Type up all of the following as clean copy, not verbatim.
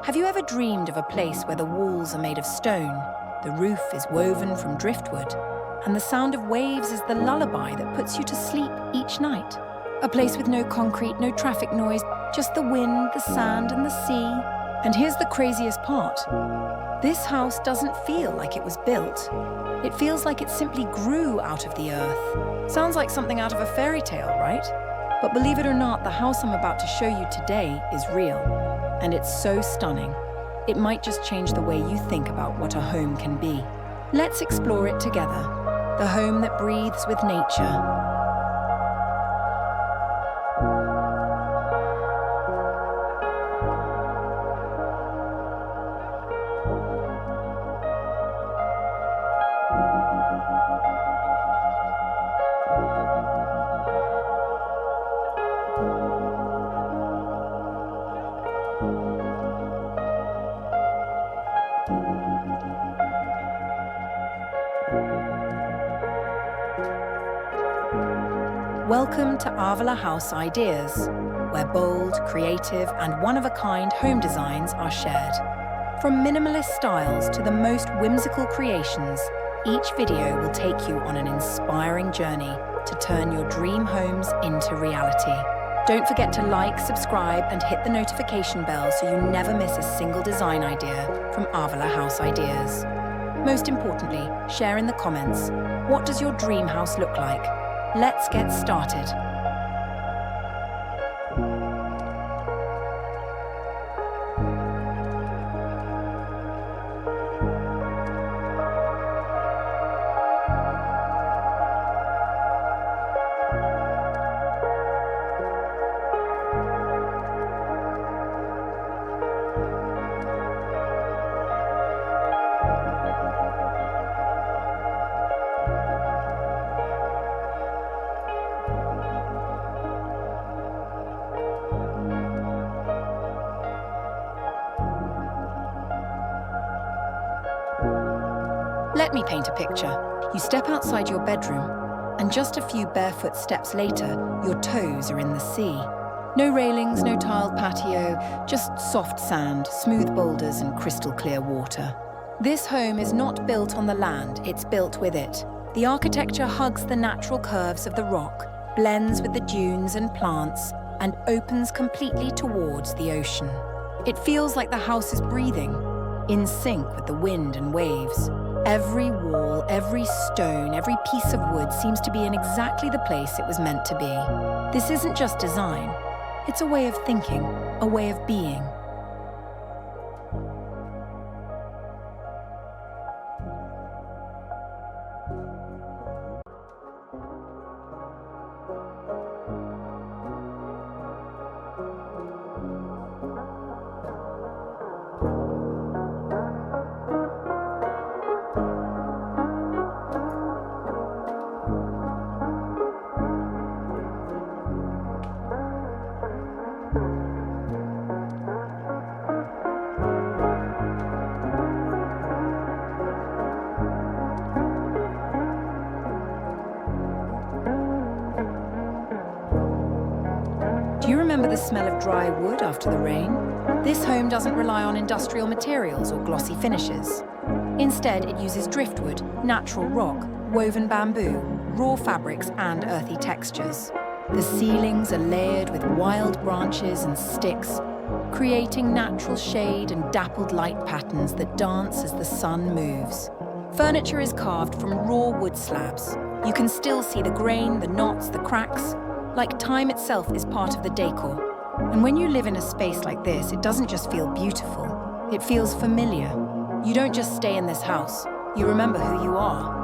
Have you ever dreamed of a place where the walls are made of stone, the roof is woven from driftwood, and the sound of waves is the lullaby that puts you to sleep each night? A place with no concrete, no traffic noise, just the wind, the sand, and the sea. And here's the craziest part. This house doesn't feel like it was built. It feels like it simply grew out of the earth. Sounds like something out of a fairy tale, right? But believe it or not, the house I'm about to show you today is real. And it's so stunning. It might just change the way you think about what a home can be. Let's explore it together. The home that breathes with nature. Welcome to Avila House Ideas, where bold, creative, and one-of-a-kind home designs are shared. From minimalist styles to the most whimsical creations, each video will take you on an inspiring journey to turn your dream homes into reality. Don't forget to like, subscribe, and hit the notification bell so you never miss a single design idea from Avila House Ideas. Most importantly, share in the comments, what does your dream house look like? Let's get started. Let me paint a picture. You step outside your bedroom, and just a few barefoot steps later, your toes are in the sea. No railings, no tiled patio, just soft sand, smooth boulders, and crystal clear water. This home is not built on the land, it's built with it. The architecture hugs the natural curves of the rock, blends with the dunes and plants, and opens completely towards the ocean. It feels like the house is breathing, in sync with the wind and waves. Every wall, every stone, every piece of wood seems to be in exactly the place it was meant to be. This isn't just design, it's a way of thinking, a way of being. Do you remember the smell of dry wood after the rain? This home doesn't rely on industrial materials or glossy finishes. Instead, it uses driftwood, natural rock, woven bamboo, raw fabrics, and earthy textures. The ceilings are layered with wild branches and sticks, creating natural shade and dappled light patterns that dance as the sun moves. Furniture is carved from raw wood slabs. You can still see the grain, the knots, the cracks. Like time itself is part of the decor. And when you live in a space like this, it doesn't just feel beautiful, it feels familiar. You don't just stay in this house, you remember who you are.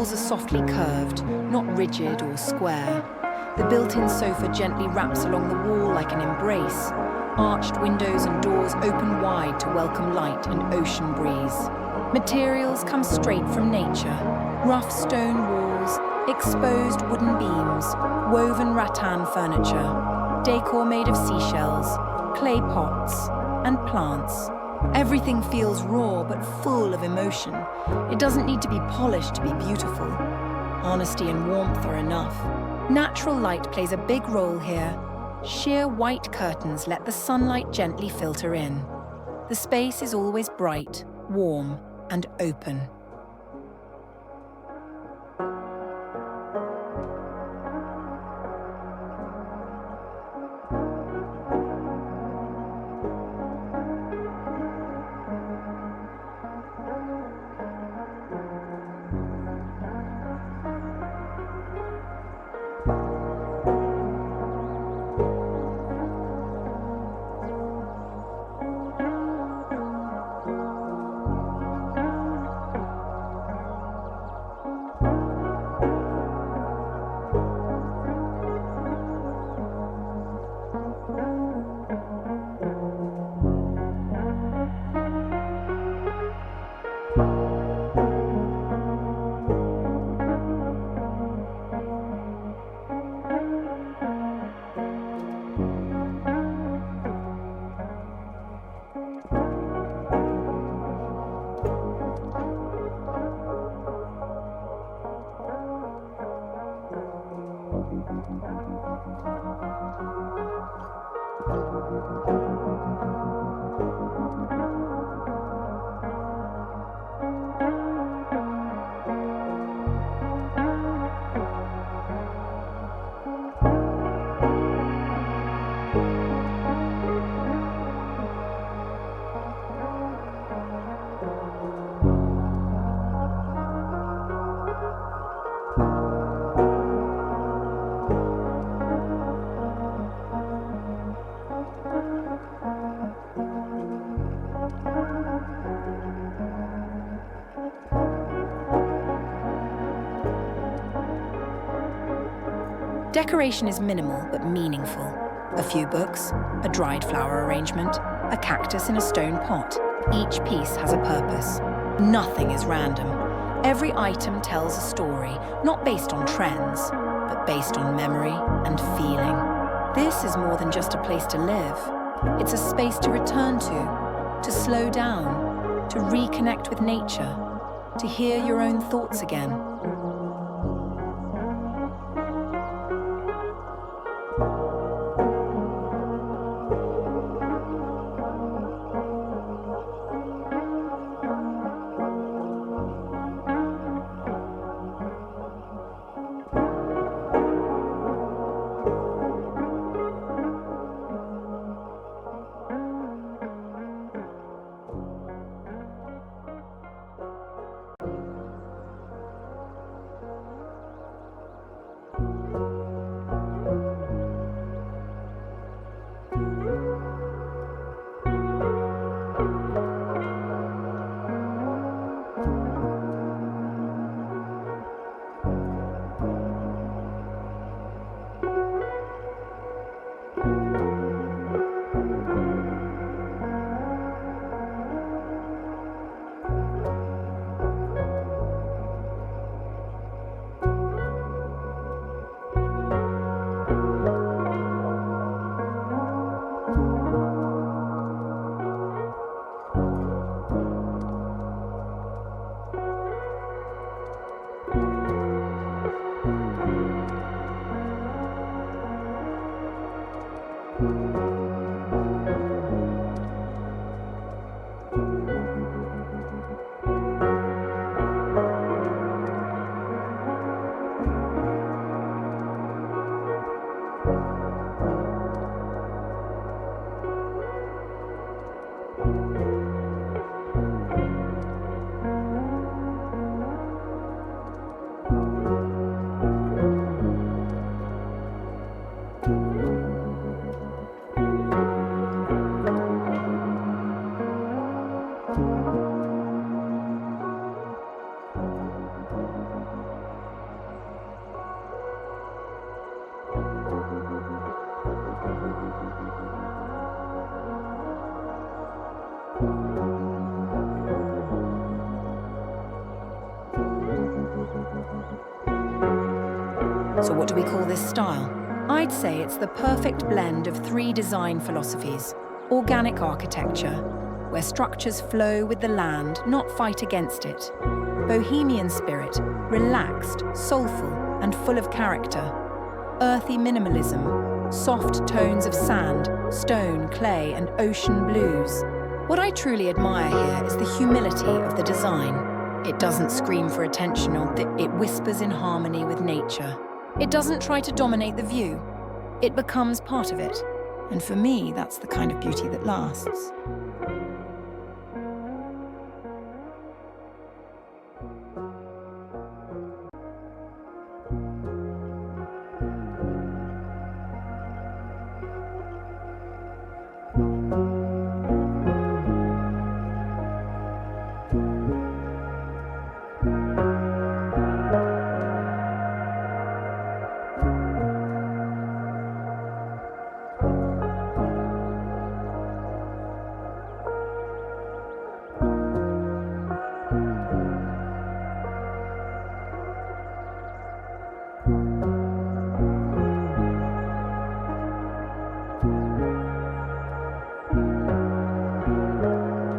walls are softly curved, not rigid or square. The built-in sofa gently wraps along the wall like an embrace. Arched windows and doors open wide to welcome light and ocean breeze. Materials come straight from nature. Rough stone walls, exposed wooden beams, woven rattan furniture, decor made of seashells, clay pots, and plants. Everything feels raw but full of emotion. It doesn't need to be polished to be beautiful. Honesty and warmth are enough. Natural light plays a big role here. Sheer white curtains let the sunlight gently filter in. The space is always bright, warm, and open. Decoration is minimal but meaningful. A few books, a dried flower arrangement, a cactus in a stone pot. Each piece has a purpose. Nothing is random. Every item tells a story, not based on trends, but based on memory and feeling. This is more than just a place to live. It's a space to return to slow down, to reconnect with nature, to hear your own thoughts again. So what do we call this style? I'd say it's the perfect blend of three design philosophies. Organic architecture, where structures flow with the land, not fight against it. Bohemian spirit, relaxed, soulful, and full of character. Earthy minimalism, soft tones of sand, stone, clay, and ocean blues. What I truly admire here is the humility of the design. It doesn't scream for attention, or it whispers in harmony with nature. It doesn't try to dominate the view. It becomes part of it. And for me, that's the kind of beauty that lasts.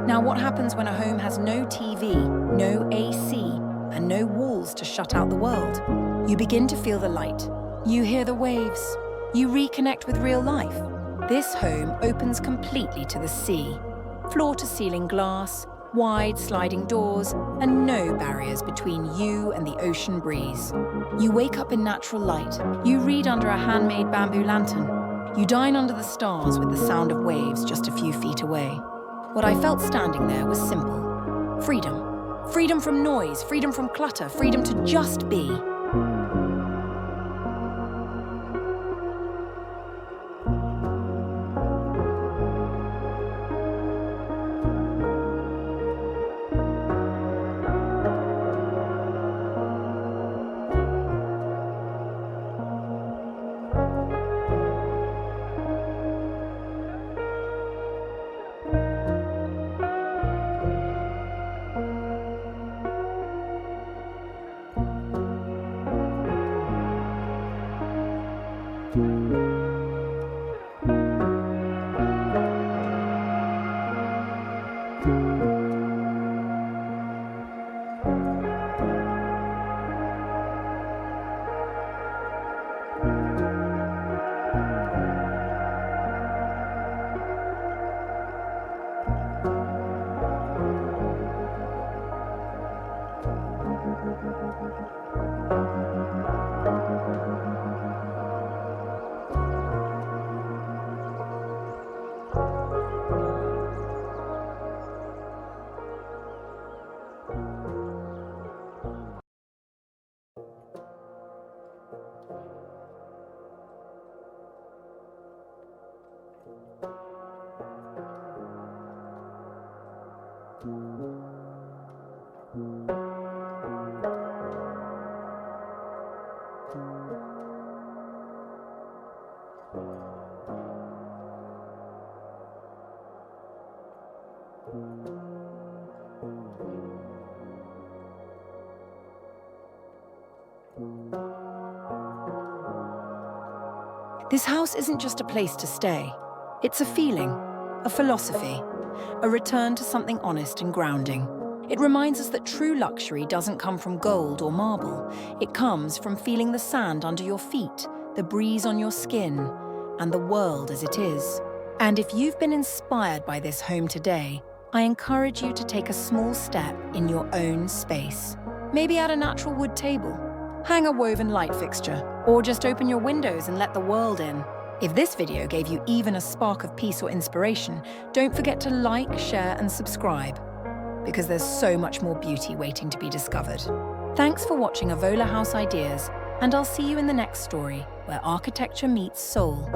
Now, what happens when a home has no TV, no AC, and no walls to shut out the world? You begin to feel the light. You hear the waves. You reconnect with real life. This home opens completely to the sea. Floor-to-ceiling glass, wide sliding doors, and no barriers between you and the ocean breeze. You wake up in natural light. You read under a handmade bamboo lantern. You dine under the stars with the sound of waves just a few feet away. What I felt standing there was simple. Freedom. Freedom from noise, freedom from clutter, freedom to just be. This house isn't just a place to stay. It's a feeling, a philosophy, a return to something honest and grounding. It reminds us that true luxury doesn't come from gold or marble. It comes from feeling the sand under your feet, the breeze on your skin, and the world as it is. And if you've been inspired by this home today, I encourage you to take a small step in your own space. Maybe add a natural wood table, hang a woven light fixture, or just open your windows and let the world in. If this video gave you even a spark of peace or inspiration, don't forget to like, share, and subscribe, because there's so much more beauty waiting to be discovered. Thanks for watching Avola House Ideas, and I'll see you in the next story, where architecture meets soul.